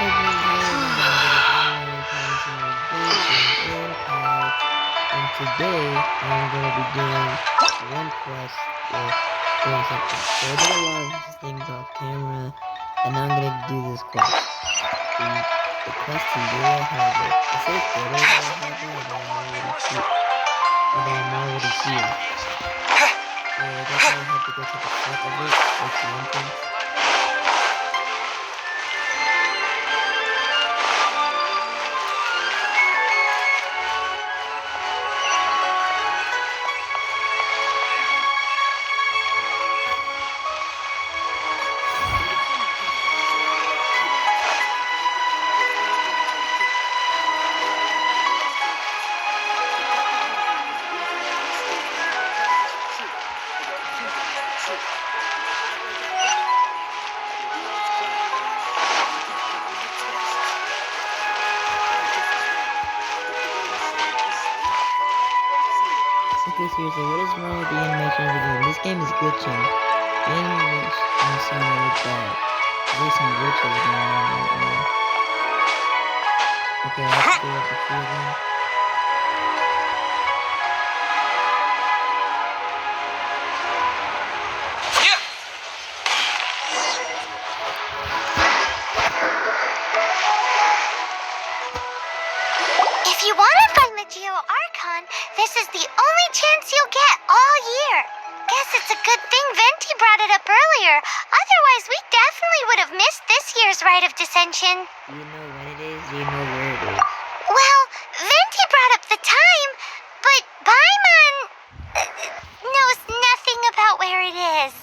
And today I'm gonna be doing one quest with doing something. So I did a lot of things off camera, and now I'm gonna do this quest. The quest in Zero Harbor. It says Zero Harbor, and I'm already here. So I guess I have to go to the front of it, like the entrance. Okay, seriously, what is wrong with the animation of the game? This game is glitching. The animation sound really bad. There's some glitches going on right now. Okay, let's go up the tree again. If you want to find the Geo Archon, this is the only chance you'll get all year. Guess it's a good thing Venti brought it up earlier. Otherwise, we definitely would have missed this year's Rite of Dissension. Do you know when it is? Do you know where it is? Well, Venti brought up the time, but Paimon knows nothing about where it is.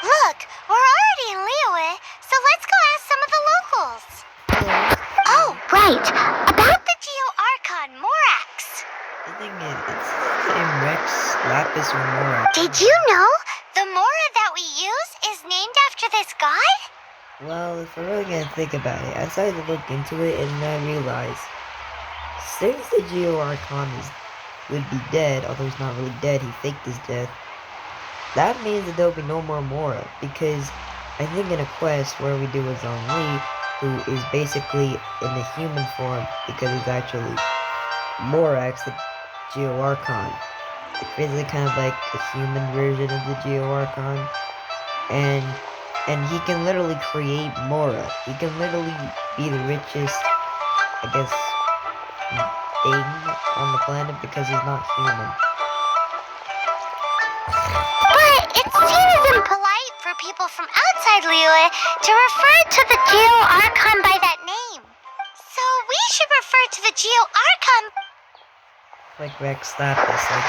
Look, we're already in Liyue, so let's go ask some of the locals. Oh, right. About the Geo Archon Morax. The thing is, it's the same Rex, Lapis, or Mora. Did you know the Mora that we use is named after this god? Well, if we're really gonna think about it, I started to look into it and I realized, since the Geo Archon would be dead, although he's not really dead, he faked his death, that means that there'll be no more Mora, because I think in a quest where we do with Zhongli, who is basically in the human form, because he's actually Morax, the Geo Archon. It's basically kind of like a human version of the Geo Archon, and he can literally create Mora. He can literally be the richest, I guess, thing on the planet because he's not human. But it seems impolite for people from outside Liyue to refer to the Geo Archon by that name. So we should refer to the Geo Archon. Like Rex Lapis, like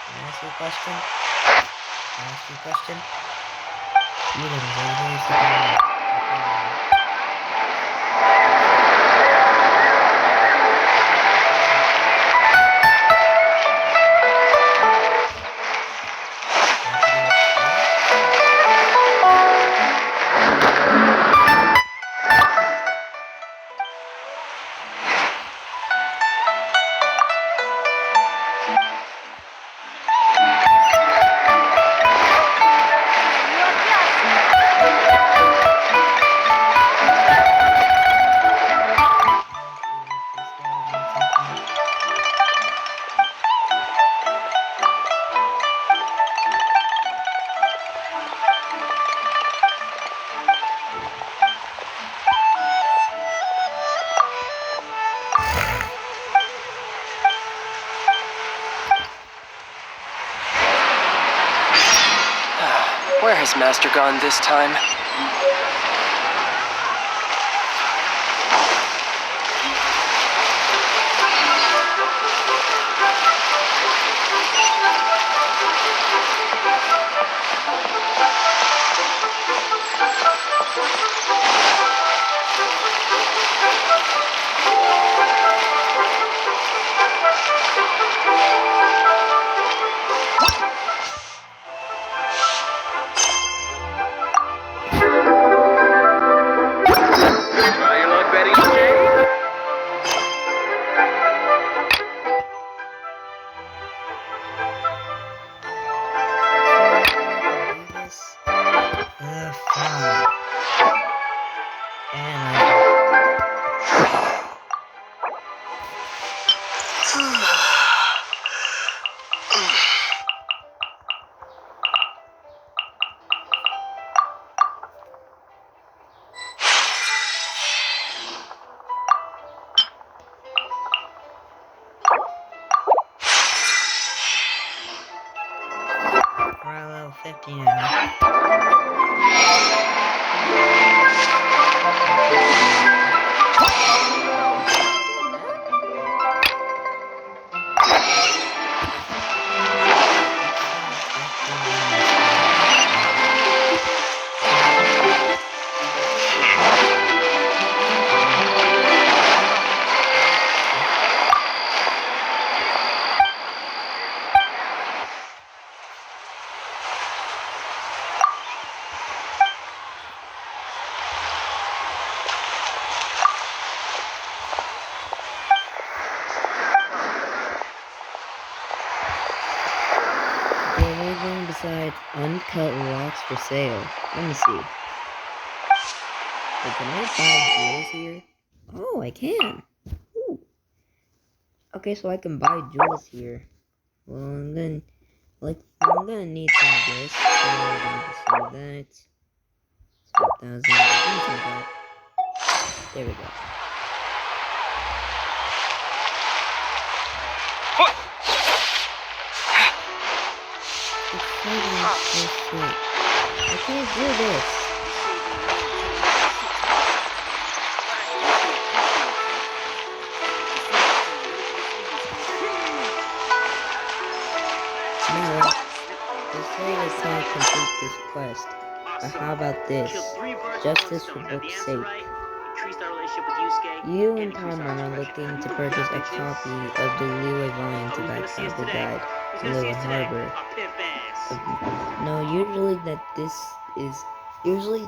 Can I ask you a question? Can I ask you a question? You didn't say anything. Where has Master gone this time? We're at level 50 now. Is there anything besides uncut rocks for sale? Let me see. Wait, can I buy jewels here? Oh, I can. Ooh. Okay, so I can buy jewels here. Well, and then, I'm gonna need some of this. So I'm gonna need some of that. 5,000. Give me some of that. There we go. It's fighting this shit. I can't do this. No, they say I can't complete this quest. But how about this? Justice for book's sake. You and Tyrone are looking to purchase a copy of the Leeway volume to back travel guide to Leeway Harbor. No, usually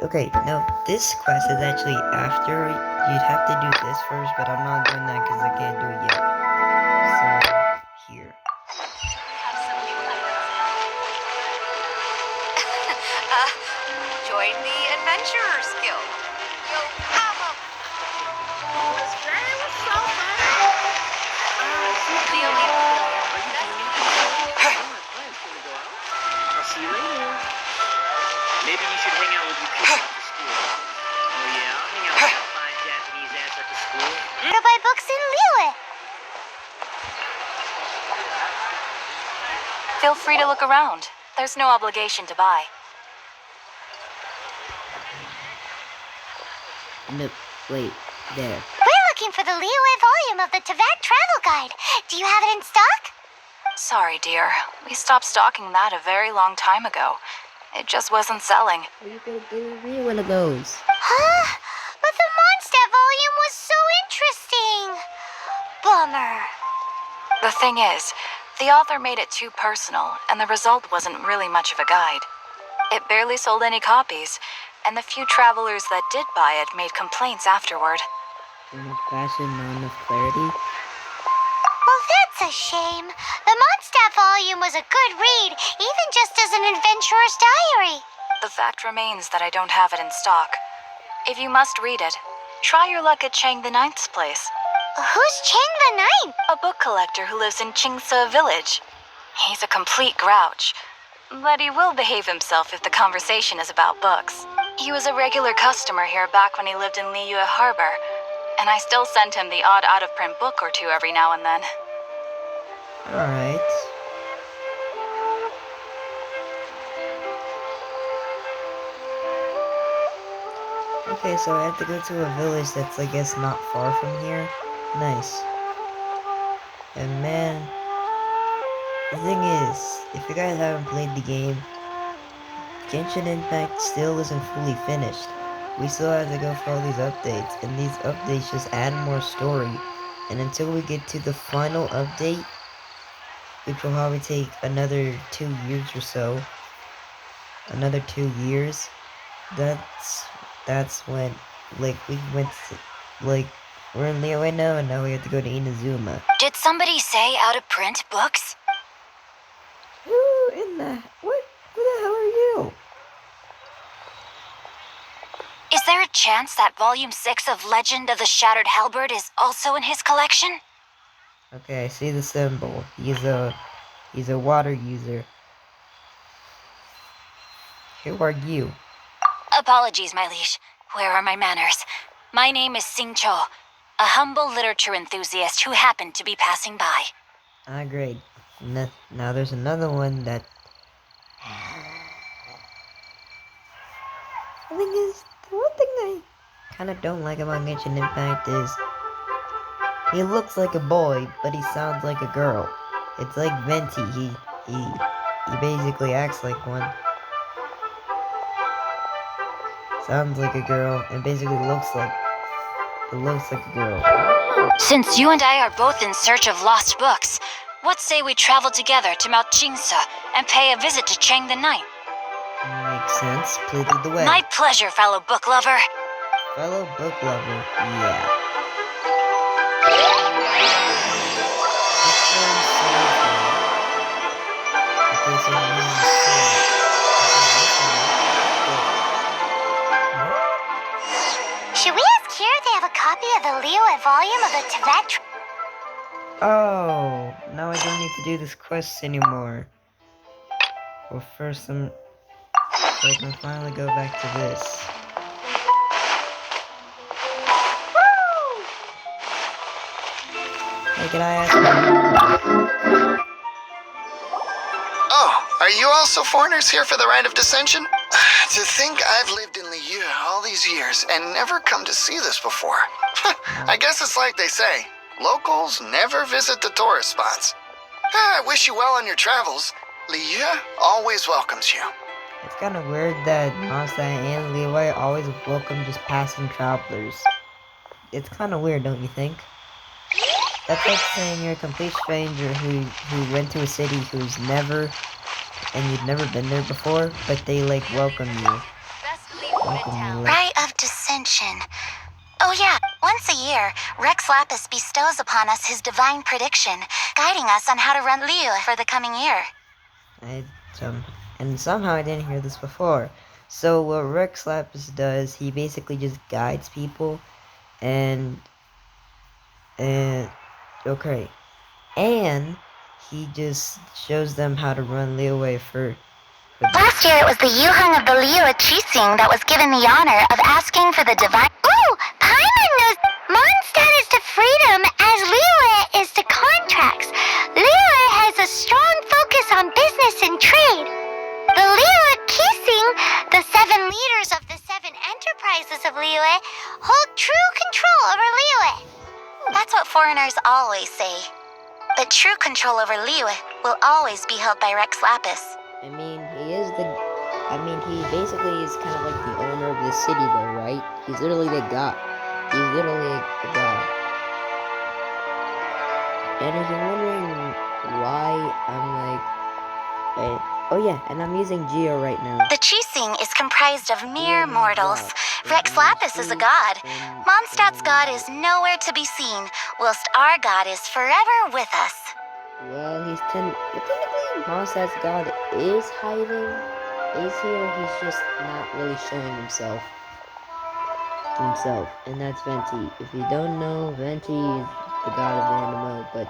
okay, no, this quest is actually after. You'd have to do this first, but I'm not doing that because I can't do it yet. So, here. Join the Adventurers Guild. You'll have a... The only... I'll see you later. Maybe you should hang out with your kids after school. Oh yeah, I'll hang out with that fine Japanese ass after school. To buy books in Liyue. Feel free to look around. There's no obligation to buy. No, wait, there. We're looking for the Liyue volume of the Teyvat travel guide. Do you have it in stock? Sorry, dear. We stopped stocking that a very long time ago. It just wasn't selling. Are you gonna give me one of those? Huh? But the Mondstadt volume was so interesting. Bummer. The thing is, the author made it too personal, and the result wasn't really much of a guide. It barely sold any copies, and the few travelers that did buy it made complaints afterward. Enough passion, not enough clarity. Well, that's a shame. The Mondstadt volume was a good read, even just as an adventurer's diary. The fact remains that I don't have it in stock. If you must read it, try your luck at Chang the Ninth's place. Who's Chang the Ninth? A book collector who lives in Chingsa village. He's a complete grouch, but he will behave himself if the conversation is about books. He was a regular customer here back when he lived in Liyue Harbor, and I still send him the odd out-of-print book or two every now and then. Alright. Okay, so I have to go to a village that's, I guess, not far from here. Nice. And man, the thing is, if you guys haven't played the game, Genshin Impact still isn't fully finished. We still have to go for all these updates, and these updates just add more story. And until we get to the final update, which will probably take another 2 years or so, another 2 years, that's when, like, we went to, like, we're in Liyue now, and now we have to go to Inazuma. Did somebody say out-of-print books? Who in the, what? Who the hell are you? Is there a chance that Volume 6 of Legend of the Shattered Halberd is also in his collection? Okay, I see the symbol. He's a water user. Who are you? Apologies, my liege. Where are my manners? My name is Sing Cho, a humble literature enthusiast who happened to be passing by. Ah, great. Now there's another one that... The thing is, the one thing I kind of don't like about Genshin Impact is he looks like a boy, but he sounds like a girl. It's like Venti. He basically acts like one. Sounds like a girl, and basically looks like a girl. Since you and I are both in search of lost books, what say we travel together to Mount Jingsa and pay a visit to Chang the Ninth? Makes sense. Please lead the way. My pleasure, fellow book lover. Fellow book lover, yeah. Should we ask here if they have a copy of the Liyue volume of the Tibet? Oh, now I don't need to do this quest anymore. Well, first so I can finally go back to this. Hey, can I ask Oh, are you also foreigners here for the Rite of Dissension? To think I've lived in Liyue all these years and never come to see this before. I guess it's like they say, locals never visit the tourist spots. I wish you well on your travels. Liyue always welcomes you. It's kind of weird that Mondstadt and Liyue always welcome just passing travelers. It's kind of weird, don't you think? That's like saying you're a complete stranger who went to a city who's never, and you've never been there before, but they like welcome you. Rite of Dissension. Oh yeah, once a year, Rex Lapis bestows upon us his divine prediction, guiding us on how to run Liyue for the coming year. And somehow I didn't hear this before. So what Rex Lapis does, he basically just guides people, and okay, and he just shows them how to run Liyue for Last year it was the Yuheng of the Liyue Qixing that was given the honor of asking for the divine. Ooh, Paimon knows Mondstadt is to freedom as Liyue is to contracts. Liyue has a strong focus on business and trade. The Liyue Qixing, the 7 leaders of the 7 enterprises of Liyue, hold true control over Liyue. That's what foreigners always say. But true control over Liyue will always be held by Rex Lapis. I mean, he basically is kind of like the owner of the city, though, right? He's literally the god. He's literally the god. And if you're wondering why I'm like, oh yeah, and I'm using Geo right now. The Qixing is comprised of mere mortals. Rex Lapis is a god. Mondstadt's god is nowhere to be seen, whilst our god is forever with us. Well, but technically, Mondstadt's god is hiding. Is here, he's just not really showing himself to himself. And that's Venti. If you don't know, Venti is the god of the MMO, but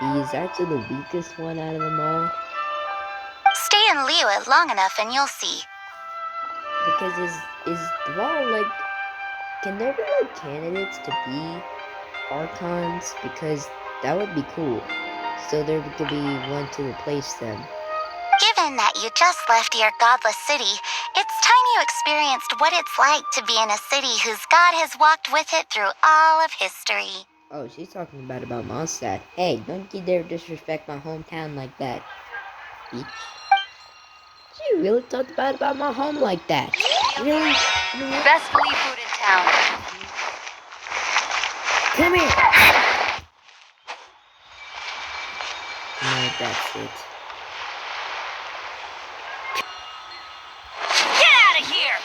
he's actually the weakest one out of them all. Stay in Liyue long enough and you'll see. Because is Dval, like, can there be, like, candidates to be Archons? Because that would be cool. So there could be one to replace them. Given that you just left your godless city, it's time you experienced what it's like to be in a city whose god has walked with it through all of history. Oh, she's talking about Mondstadt. Hey, don't you dare disrespect my hometown like that, bitch. She really talked about my home like that. Really? Best Lee food in town. Come here! No, that's it. Get out of here!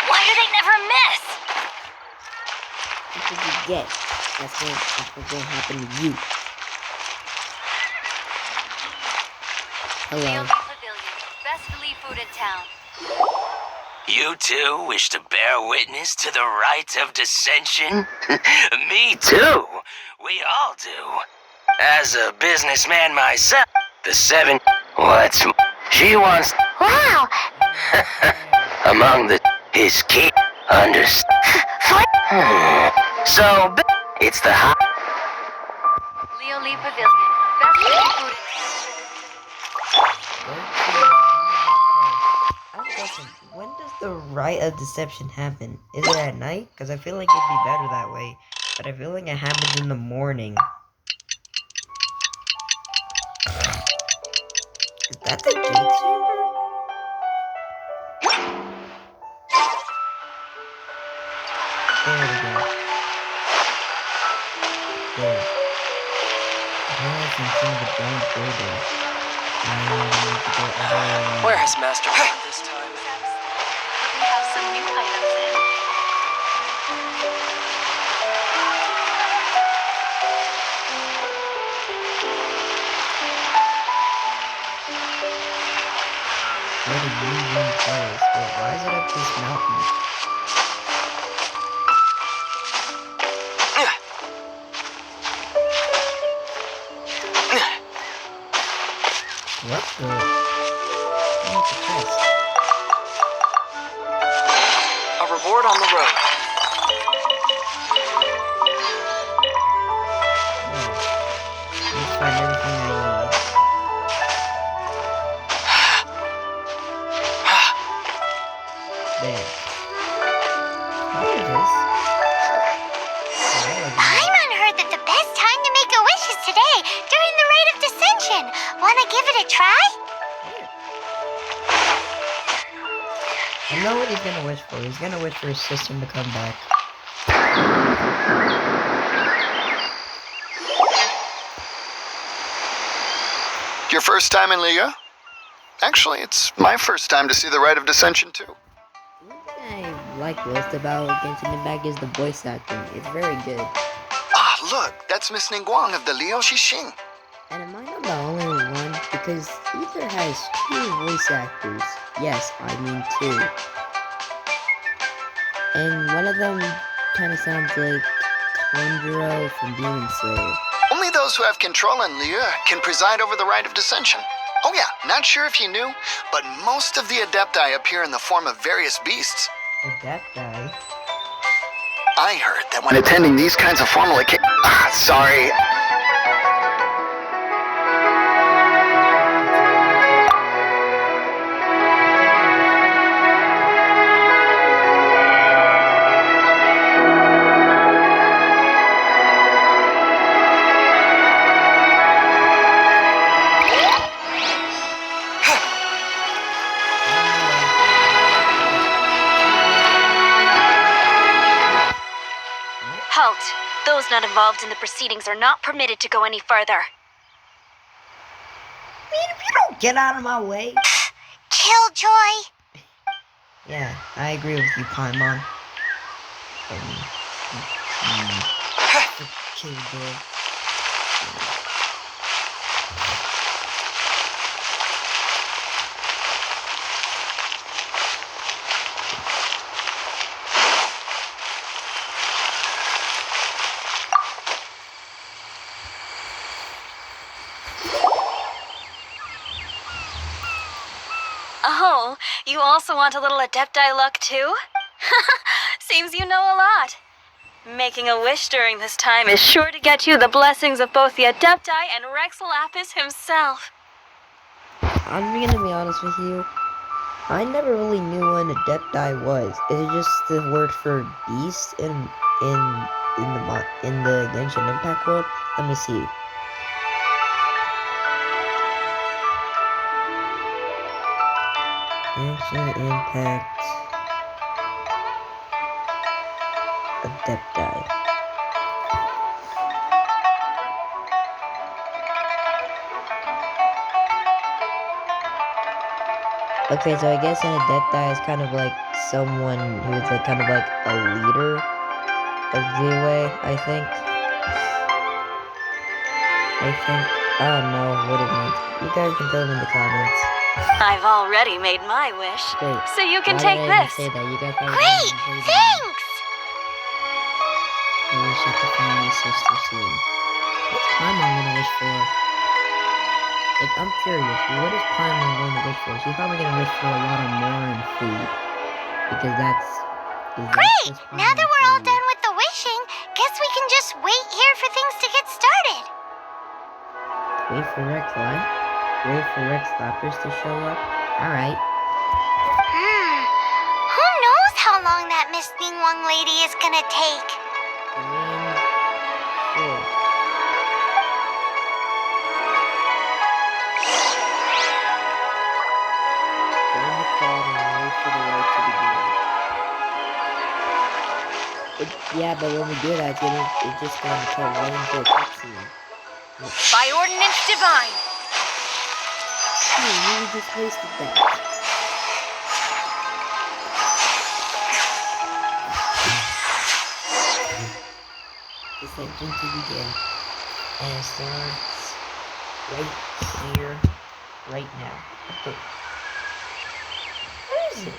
Why do they never miss? What did you get? That's what's gonna happen to you. Hello. Pavilion. Best Lee food in town. You too wish to bear witness to the rite of dissension? Me too! We all do. As a businessman myself, the 7... What's... She wants... Wow! Among his key... So, it's the high... Leo Lee Pavilion. Best food. I have a question. When does the rite of deception happen? Is it at night? Because I feel like it'd be better that way. But I feel like it happens in the morning. Is that the gate chamber? There we go. There. Now it's in front of a giant building. And we need to go all the way around. Where has Master gone this time? We have some new items in. What a union place. Wait, why is it up this mountain? What the? What's the chest? A reward on the road. Let's find everything I need. There. What is this? Paimon heard that the best time to make a wish is today, during the rite of dissension. Wanna give it a try? I know what he's gonna wish for. He's gonna wish for his sister to come back. Your first time in Liga? Actually, it's my first time to see the Rite of Dissension, too. One thing I like most about Genshin Impact is the voice acting. It's very good. Ah, look, that's Miss Ningguang of the Liu Xixing. And am I not the only one? Because Ether has 2 voice actors. Yes, I mean 2. And one of them kind of sounds like Tanjiro from Demon Slayer. Only those who have control in Liu can preside over the Rite of Dissension. Oh yeah, not sure if you knew, but most of the Adepti appear in the form of various beasts. Adepti? I heard that when attending these kinds of formal sorry. Halt! Those not involved in the proceedings are not permitted to go any further. Man, if you don't get out of my way. Killjoy! Yeah, I agree with you, Paimon. Killjoy. Oh, you also want a little Adepti luck too? Seems you know a lot. Making a wish during this time is sure to get you the blessings of both the Adepti and Rex Lapis himself. I'm gonna be honest with you. I never really knew what an Adepti was. Is it just the word for beast in the Genshin Impact world? Let me see. Genshin Impact Adepti. Okay, so I guess an Adepti is kind of like someone who's like kind of like a leader of the way, I think. I don't know what it means. You guys can tell me in the comments. I've already made my wish, Wait, so you can why take did I even this. say that? You guys probably Great! didn't even say that. Thanks! I wish I could find my sister soon. What's Paimon gonna wish for? Like, I'm curious. What is Paimon going to wish for? She's probably gonna wish for a lot of Morin food. Because that's... Great! Now that we're all done with the wishing, guess we can just wait here for things to get started. Wait for Rex what? Wait for Rex Lapis to show up? Alright. Who knows how long that Miss Ningwang lady is gonna take? I mean... Sure. Go in the crowd and wait for the ride to begin. Yeah, but when we do that, it's just going to cut right into a cutscene. By ordinance divine. We just wasted that. Dissension to begin. And it starts right here, right now. Okay. Where is it?